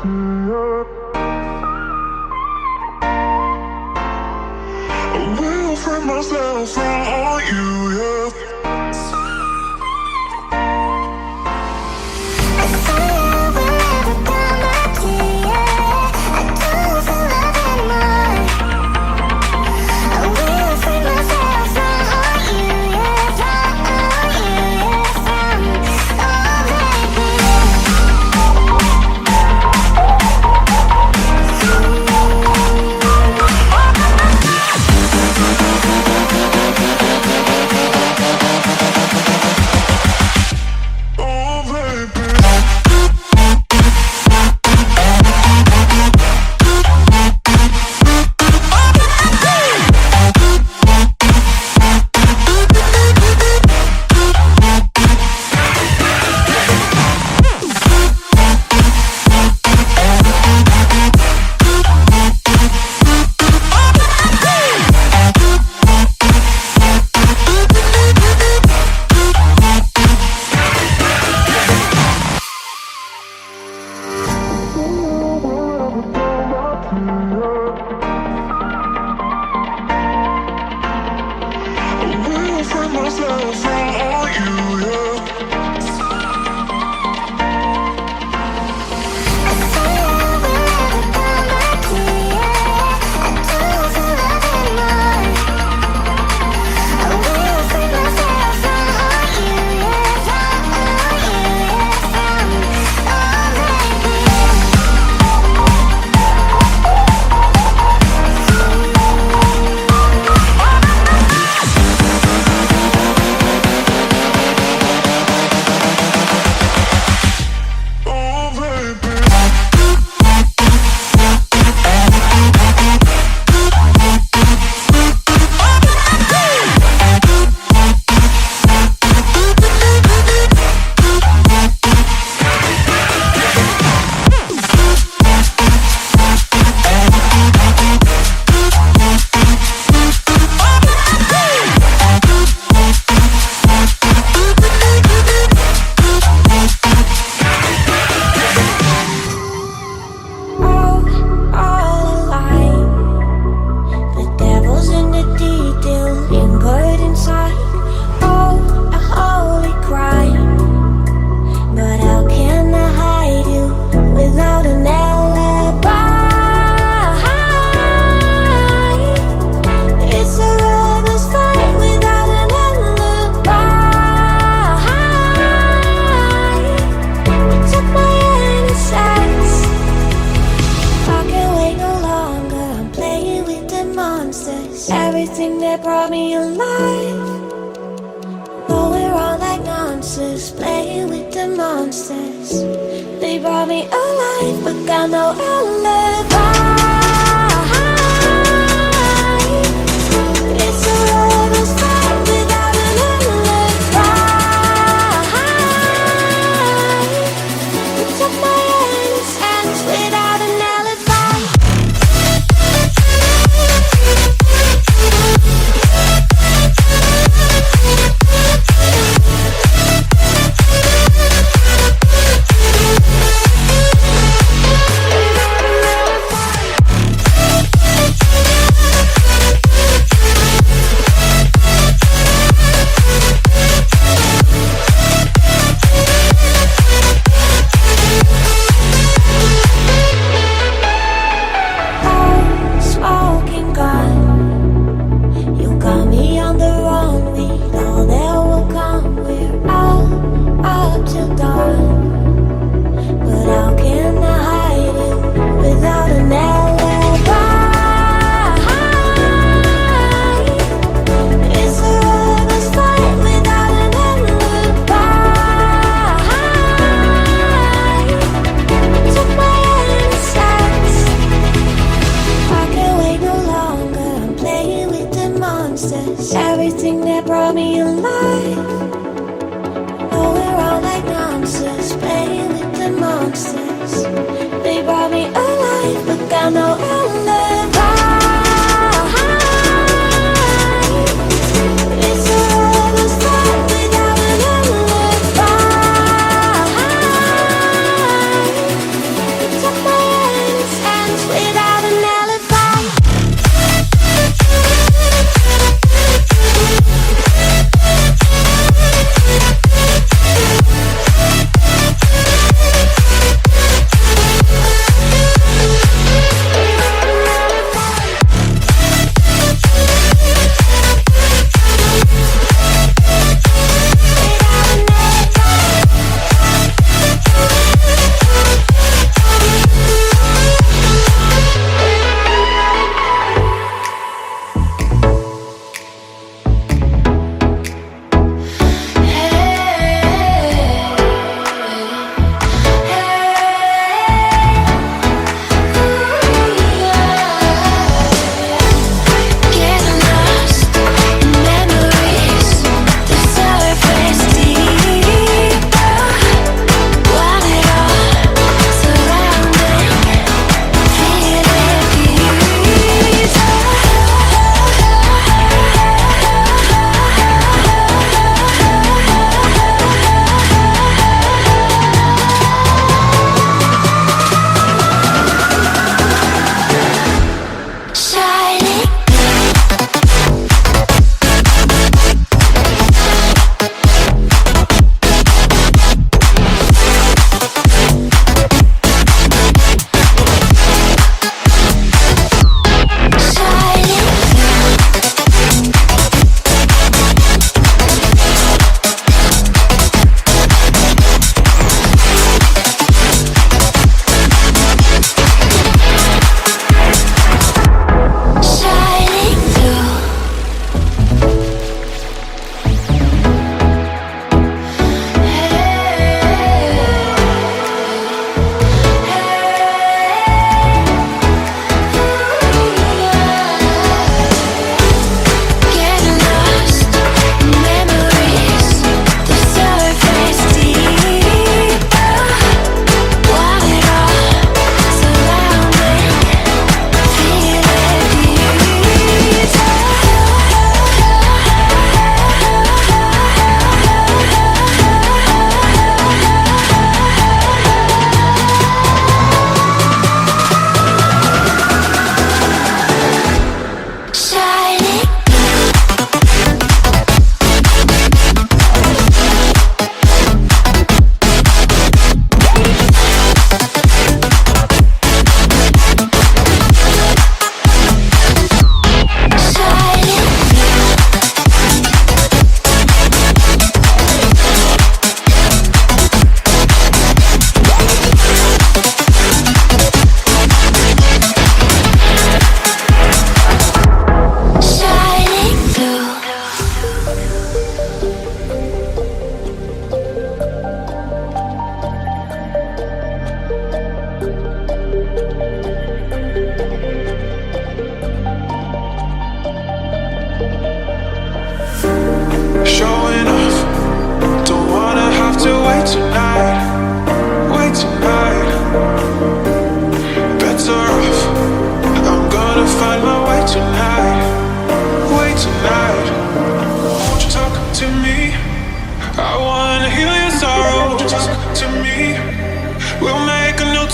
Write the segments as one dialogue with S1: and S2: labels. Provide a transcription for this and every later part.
S1: will free myself from you, yeah.
S2: Everything that brought me alive, going wrong like nonsense, playing with the monsters. They brought me alive, but got no alibi. It's a lover's fight without an alibi. You took my innocence without an alibi. Everything that brought me alive, going wrong like nonsense, playing with the monsters. They brought me alive, but got no alibi. It's a lover's fight without an alibi. You took my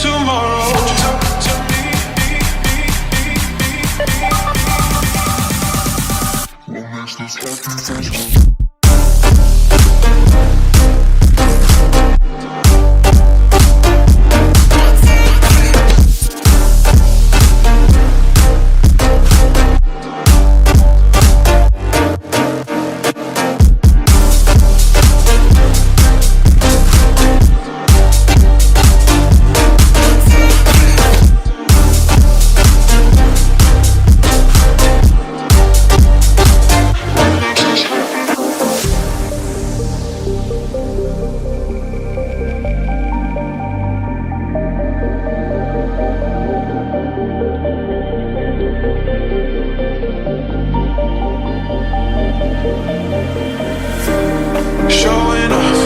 S1: tomorrow. Talk to me. What makes this happy face? Showing off,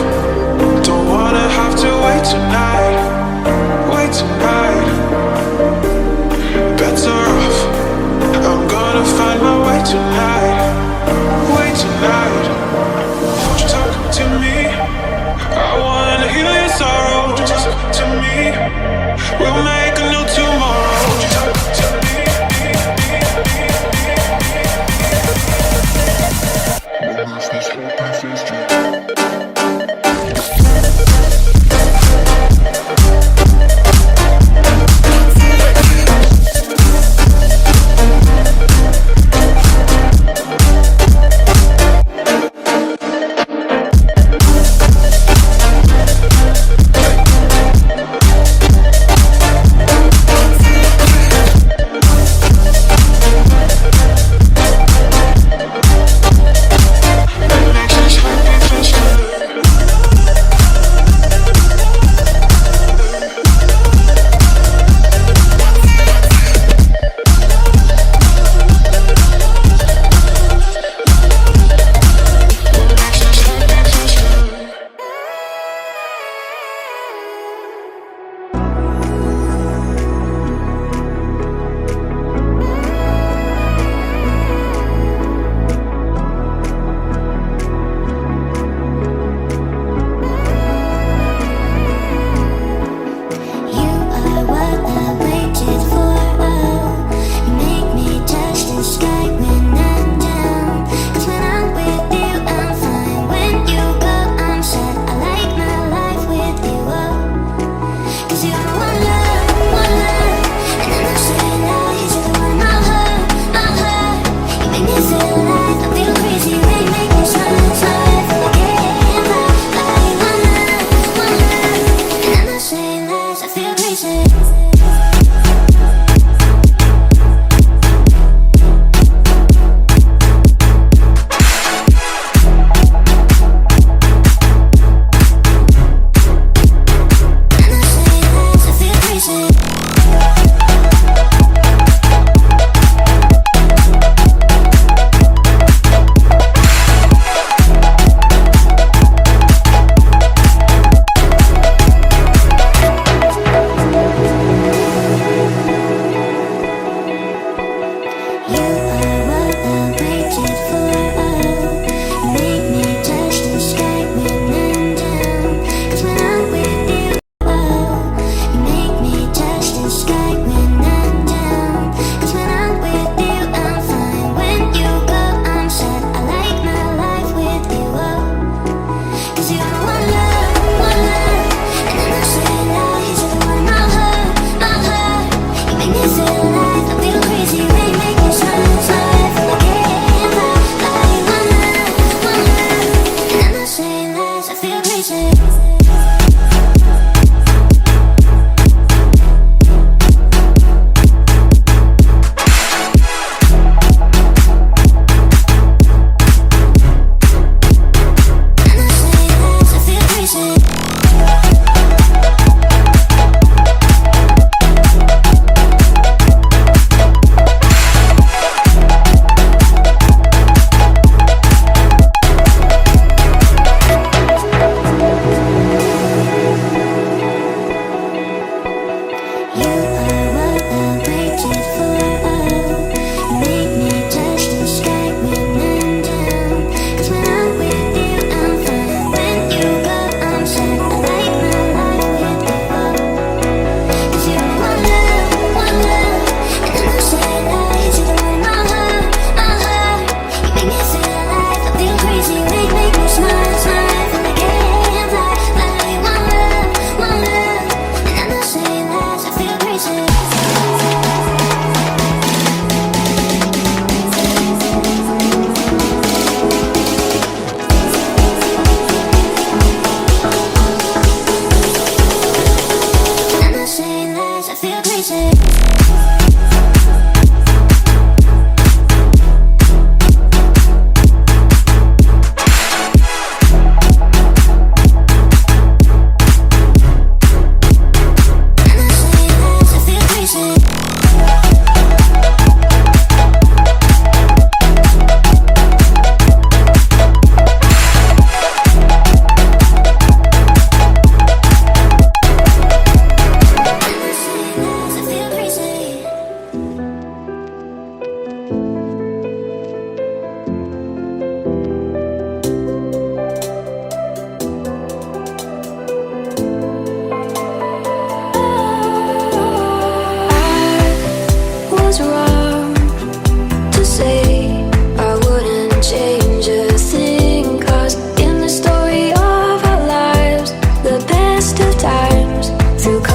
S1: don't wanna have to wait tonight. Better off, I'm gonna find my way tonight. Won't you talk to me? I wanna heal your sorrow. Won't you talk to me? We'll make a new tomorrow. Won't you talk to me? What makes this happy face?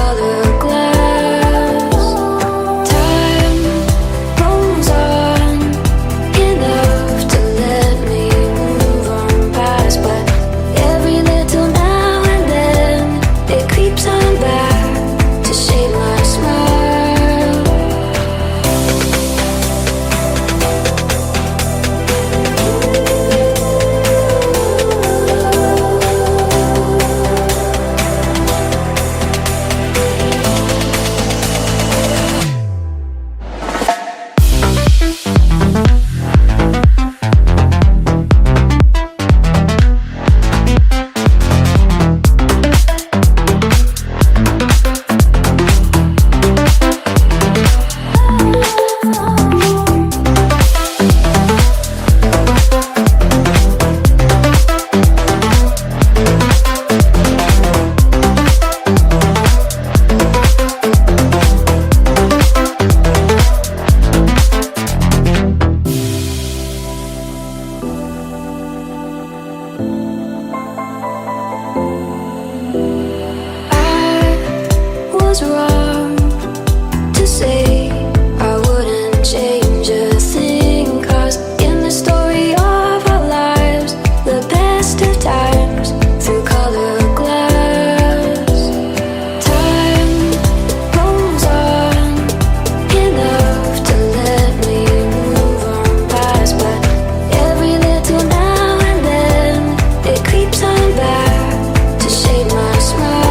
S2: color glass. Time rolls on enough to let me move on past, but every little now and then it creeps on back to shade my smile. Was wrong to say I wouldn't change a thing, 'cause in the story of our lives, the best of times through color glass. Time rolls on enough to let me move on past, but every little now and then it creeps on back to shade my smile.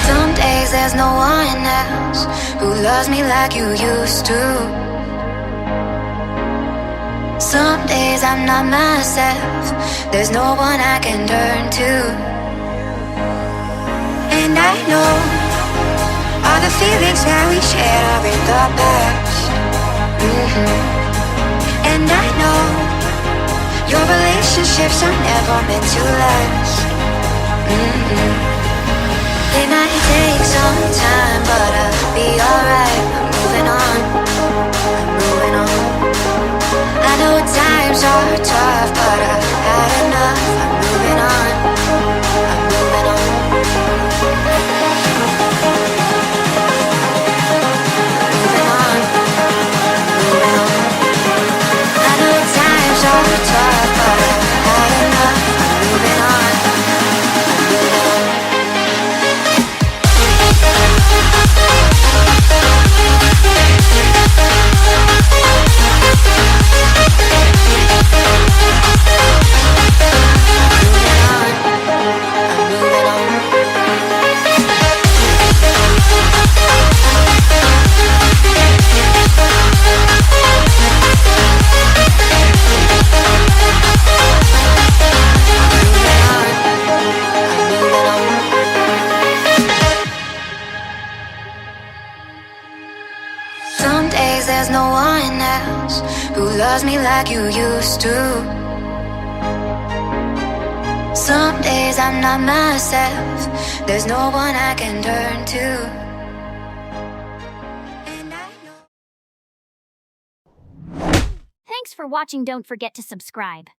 S2: Some days there's no one else who loves me like you used to. Some days I'm not myself, there's no one I can turn to. And I know all the feelings that we shared are in the past. And I know your relationships are never meant to last. It might take some time, but I'll be alright. I'm moving on, I'm moving on. I know times are tough, but I've had enough. I'm moving on, I'm moving on. Moving on, moving on. I know times are tough, but I've had enough. I'm moving on, I'm moving on. Some days there's no one else who loves me like you used to. Some days I'm not myself, there's no one I can turn to. And I know.
S3: Thanks for watching. Don't forget to subscribe.